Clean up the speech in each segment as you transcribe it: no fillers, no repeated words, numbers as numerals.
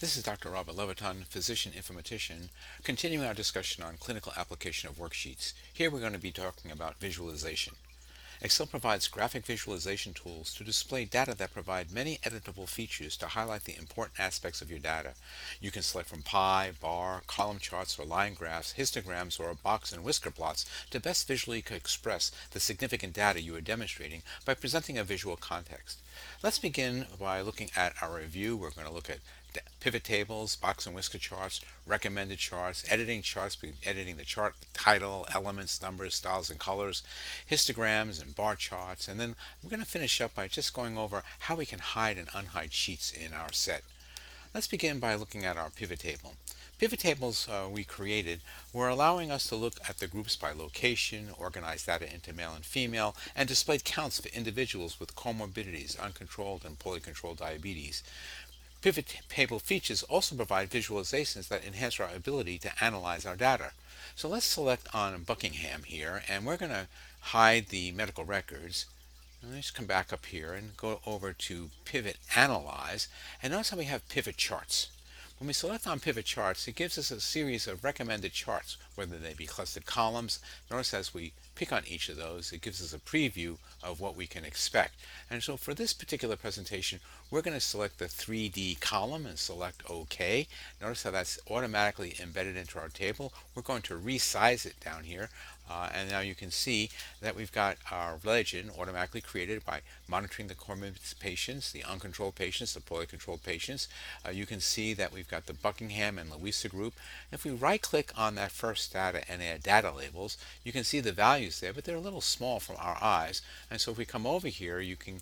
This is Dr. Robert Leviton, physician informatician, continuing our discussion on clinical application of worksheets. Here we're going to be talking about visualization. Excel provides graphic visualization tools to display data that provide many editable features to highlight the important aspects of your data. You can select from pie, bar, column charts, or line graphs, histograms, or box and whisker plots to best visually express the significant data you are demonstrating by presenting a visual context. Let's begin by looking at our review. We're going to look at pivot tables, box and whisker charts, recommended charts, editing charts, editing the chart title, elements, numbers, styles, and colors, histograms, and bar charts. And then we're going to finish up by just going over how we can hide and unhide sheets in our set. Let's begin by looking at our pivot table. Pivot tables we created were allowing us to look at the groups by location, organize data into male and female, and display counts for individuals with comorbidities, uncontrolled and poorly controlled diabetes. Pivot table features also provide visualizations that enhance our ability to analyze our data. So let's select on Buckingham here, and we're going to hide the medical records. Let's come back up here and go over to Pivot Analyze, and notice how we have pivot charts. When we select on pivot charts, it gives us a series of recommended charts, whether they be clustered columns. Notice as we pick on each of those, it gives us a preview of what we can expect. And so for this particular presentation, we're going to select the 3D column and select OK. Notice how that's automatically embedded into our table. We're going to resize it down here. And now you can see that we've got our legend automatically created by monitoring the comorbid patients, the uncontrolled patients, the poorly controlled patients. You can see that we've got the Buckingham and Louisa group. If we right click on that first data and add data labels, you can see the values there, but they're a little small from our eyes. And so if we come over here, you can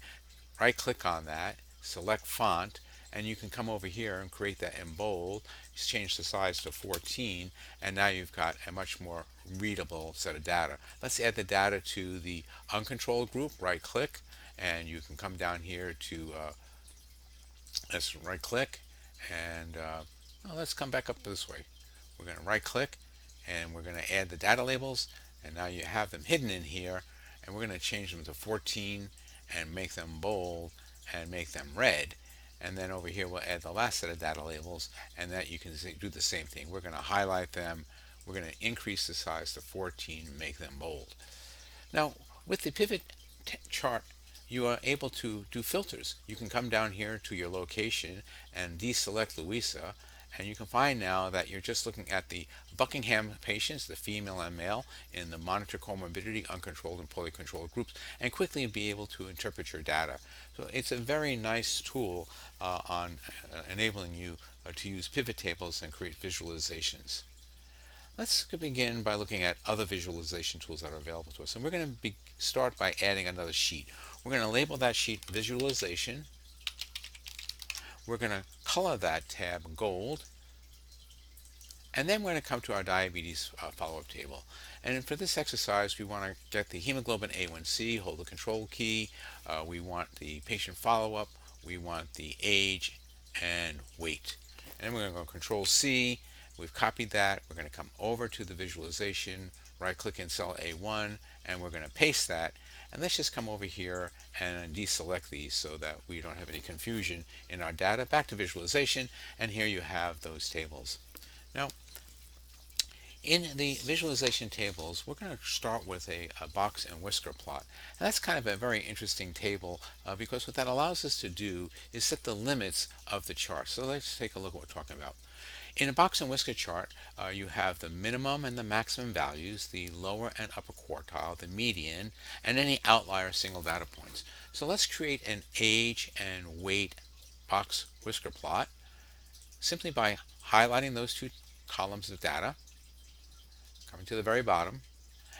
right click on that, select font, and you can come over here and create that in bold, change the size to 14, and now you've got a much more readable set of data. Let's add the data to the uncontrolled group. Right click, and you can come down here to let's right click, and well, let's come back up this way. We're going to right click, and we're going to add the data labels, and now you have them hidden in here, and we're going to change them to 14 and make them bold and make them red. And then over here we'll add the last set of data labels, and that you can do the same thing. We're going to highlight them, we're going to increase the size to 14 and make them bold. Now with the pivot chart, you are able to do filters. You can come down here to your location and deselect Louisa, and you can find now that you're just looking at the Buckingham patients, the female and male, in the monitor comorbidity, uncontrolled and poorly controlled groups, and quickly be able to interpret your data. So it's a very nice tool on enabling you to use pivot tables and create visualizations. Let's begin by looking at other visualization tools that are available to us. And we're going to start by adding another sheet. We're going to label that sheet Visualization. We're going to color that tab gold. And then we're going to come to our diabetes follow-up table. And for this exercise, we want to get the hemoglobin A1C, hold the control key. We want the patient follow-up. We want the age and weight. And then we're going to go Control C. We've copied that. We're going to come over to the visualization, right-click in cell A1, and we're going to paste that. And let's just come over here and deselect these so that we don't have any confusion in our data. Back to visualization, and here you have those tables. Now, in the visualization tables, we're going to start with a box and whisker plot. And that's kind of a very interesting table because what that allows us to do is set the limits of the chart. So let's take a look at what we're talking about. In a box and whisker chart, you have the minimum and the maximum values, the lower and upper quartile, the median, and any outlier single data points. So let's create an age and weight box whisker plot simply by highlighting those two columns of data, coming to the very bottom,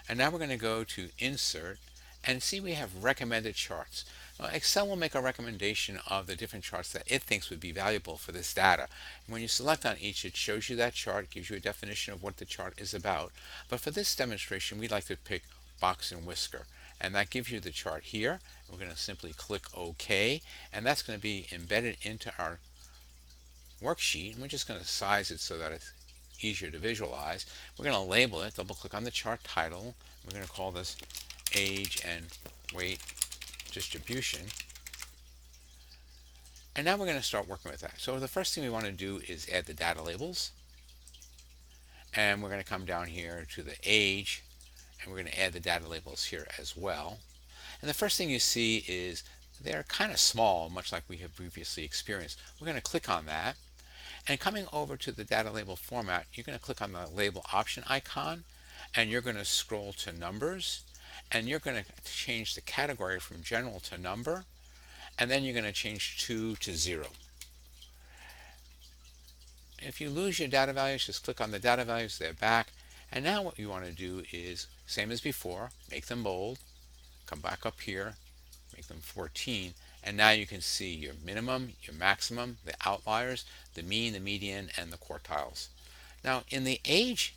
and now we're going to go to Insert and see we have recommended charts. Now, Excel will make a recommendation of the different charts that it thinks would be valuable for this data. And when you select on each, it shows you that chart, gives you a definition of what the chart is about. But for this demonstration, we'd like to pick box and whisker. And that gives you the chart here. We're going to simply click OK, and that's going to be embedded into our worksheet. And we're just going to size it so that it's easier to visualize. We're going to label it, double click on the chart title. We're going to call this age and weight distribution. And now we're going to start working with that. So the first thing we want to do is add the data labels. And we're going to come down here to the age, and we're going to add the data labels here as well. And the first thing you see is they're kind of small, much like we have previously experienced. We're going to click on that. And coming over to the data label format, you're going to click on the label option icon, and you're going to scroll to numbers, and you're going to change the category from general to number, and then you're going to change 2 to 0. If you lose your data values, just click on the data values, they're back. And now what you want to do is, same as before, make them bold, come back up here, make them 14, and now you can see your minimum, your maximum, the outliers, the mean, the median, and the quartiles. Now in the age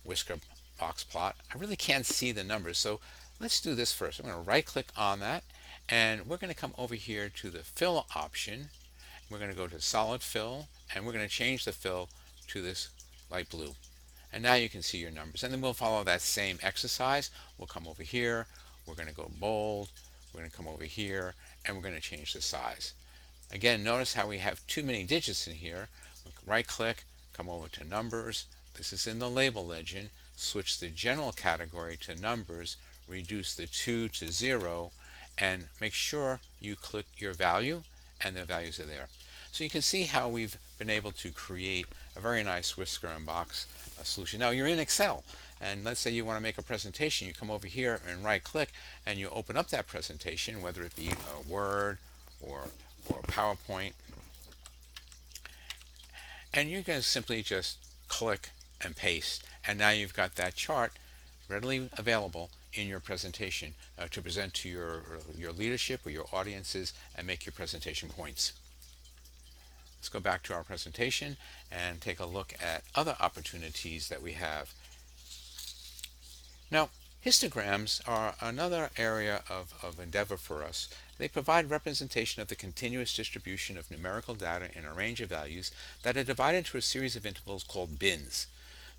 whisker box plot, I really can't see the numbers, so let's do this first. I'm going to right click on that, and we're going to come over here to the fill option. We're going to go to solid fill, and we're going to change the fill to this light blue. And now you can see your numbers. And then we'll follow that same exercise. We'll come over here, we're going to go bold, we're going to come over here, and we're going to change the size. Again, notice how we have too many digits in here. Right click, come over to numbers. This is in the label legend. Switch the general category to numbers, reduce the 2 to 0, and make sure you click your value, and the values are there. So you can see how we've been able to create a very nice whisker and box solution. Now you're in Excel, and let's say you want to make a presentation. You come over here and right click, and you open up that presentation, whether it be a Word or PowerPoint, and you're going to simply just click and paste, and now you've got that chart readily available in your presentation to present to your leadership or your audiences and make your presentation points. Let's go back to our presentation and take a look at other opportunities that we have. Now, histograms are another area of endeavor for us. They provide representation of the continuous distribution of numerical data in a range of values that are divided into a series of intervals called bins.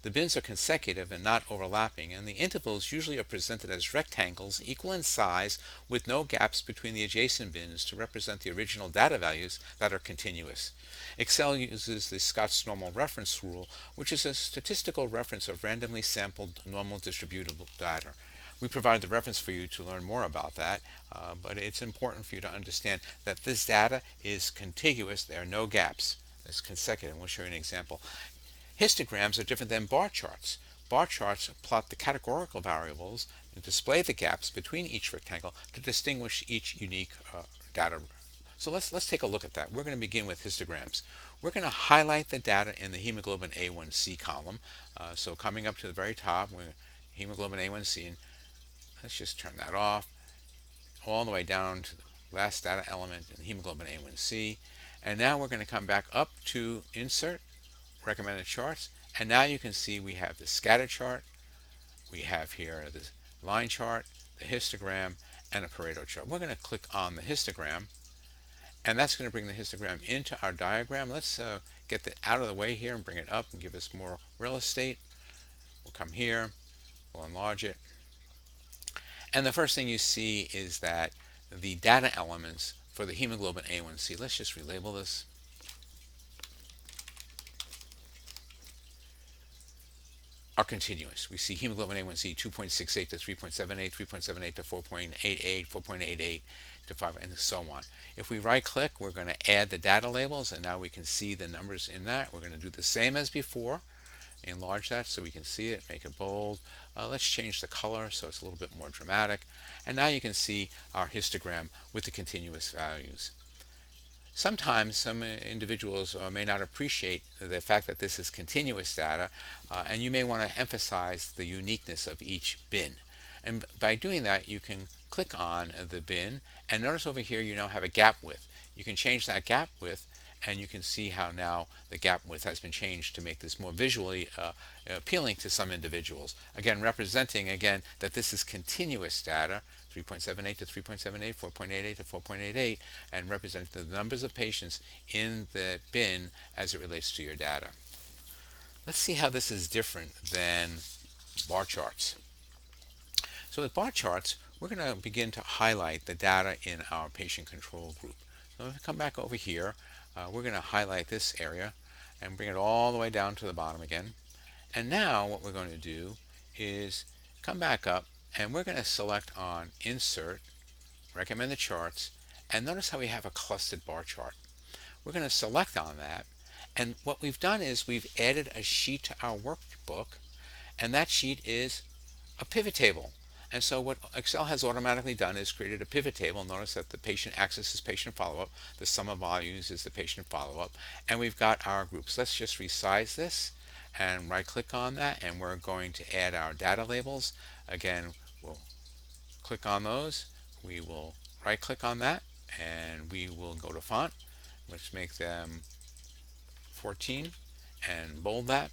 The bins are consecutive and not overlapping, and the intervals usually are presented as rectangles equal in size with no gaps between the adjacent bins to represent the original data values that are continuous. Excel uses the Scott's normal reference rule, which is a statistical reference of randomly sampled normal distributable data. We provide the reference for you to learn more about that, but it's important for you to understand that this data is contiguous. There are no gaps. It's consecutive. We'll show you an example. Histograms are different than bar charts. Bar charts plot the categorical variables and display the gaps between each rectangle to distinguish each unique data. So let's take a look at that. We're going to begin with histograms. We're going to highlight the data in the hemoglobin A1C column. So coming up to the very top, hemoglobin A1C, and let's just turn that off, all the way down to the last data element in hemoglobin A1C. And now we're going to come back up to Insert, Recommended Charts, and now you can see we have the scatter chart, we have here the line chart, the histogram, and a Pareto chart. We're going to click on the histogram, and that's going to bring the histogram into our diagram. Let's get it out of the way here and bring it up and give us more real estate. We'll come here, we'll enlarge it, and the first thing you see is that the data elements for the hemoglobin A1C, let's just relabel this. Are continuous. We see hemoglobin A1C 2.68 to 3.78, 3.78 to 4.88, 4.88 to 5, and so on. If we right click, we're going to add the data labels, and now we can see the numbers in that. We're going to do the same as before, enlarge that so we can see it, make it bold. Let's change the color so it's a little bit more dramatic. And now you can see our histogram with the continuous values. Sometimes some individuals may not appreciate the fact that this is continuous data, and you may want to emphasize the uniqueness of each bin. And by doing that, you can click on the bin, and notice over here you now have a gap width. You can change that gap width, and you can see how now the gap width has been changed to make this more visually appealing to some individuals. Again, representing again that this is continuous data, 3.78 to 3.78, 4.88 to 4.88, and represent the numbers of patients in the bin as it relates to your data. Let's see how this is different than bar charts. So with bar charts, we're going to begin to highlight the data in our patient control group. So if we come back over here, we're going to highlight this area and bring it all the way down to the bottom again. And now what we're going to do is come back up and we're going to select on Insert, Recommend the Charts, and notice how we have a clustered bar chart. We're going to select on that, and what we've done is we've added a sheet to our workbook, and that sheet is a pivot table. And so what Excel has automatically done is created a pivot table. Notice that the patient axis is patient follow-up, the sum of values is the patient follow-up, and we've got our groups. Let's just resize this and right click on that, and we're going to add our data labels. Again, we'll click on those. We will right click on that, and we will go to font. Let's make them 14 and bold that.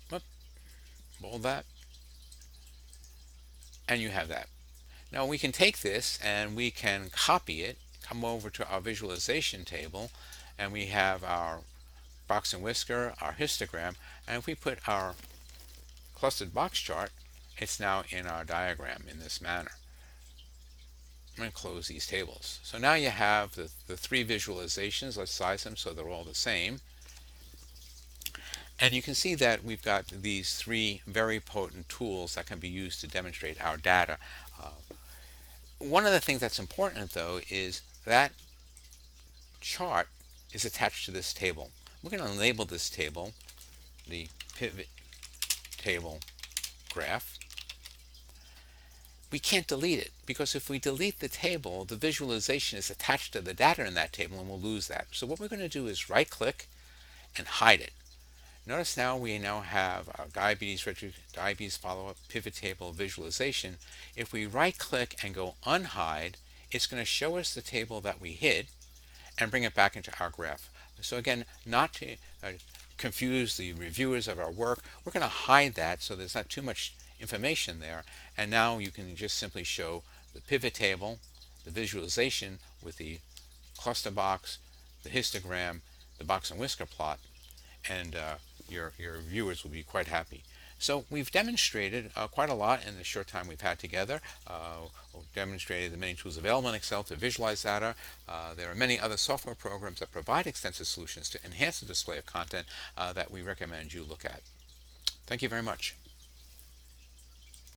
Whoop, bold that. And you have that. Now we can take this and we can copy it, come over to our visualization table, and we have our box and whisker, our histogram, and if we put our clustered box chart, it's now in our diagram in this manner. I'm going to close these tables. So now you have the three visualizations. Let's size them so they're all the same. And you can see that we've got these three very potent tools that can be used to demonstrate our data. One of the things that's important though is that chart is attached to this table. We're going to label this table the pivot table graph. We can't delete it because if we delete the table, the visualization is attached to the data in that table and we'll lose that. So what we're going to do is right click and hide it. Notice now we now have our diabetes follow-up pivot table visualization. If we right click and go unhide, it's going to show us the table that we hid and bring it back into our graph. So again, not to confuse the reviewers of our work, we're going to hide that so there's not too much information there. And now you can just simply show the pivot table, the visualization with the cluster box, the histogram, the box and whisker plot, and your viewers will be quite happy. So we've demonstrated quite a lot in the short time we've had together. We've demonstrated the many tools available in Excel to visualize data. There are many other software programs that provide extensive solutions to enhance the display of content that we recommend you look at. Thank you very much.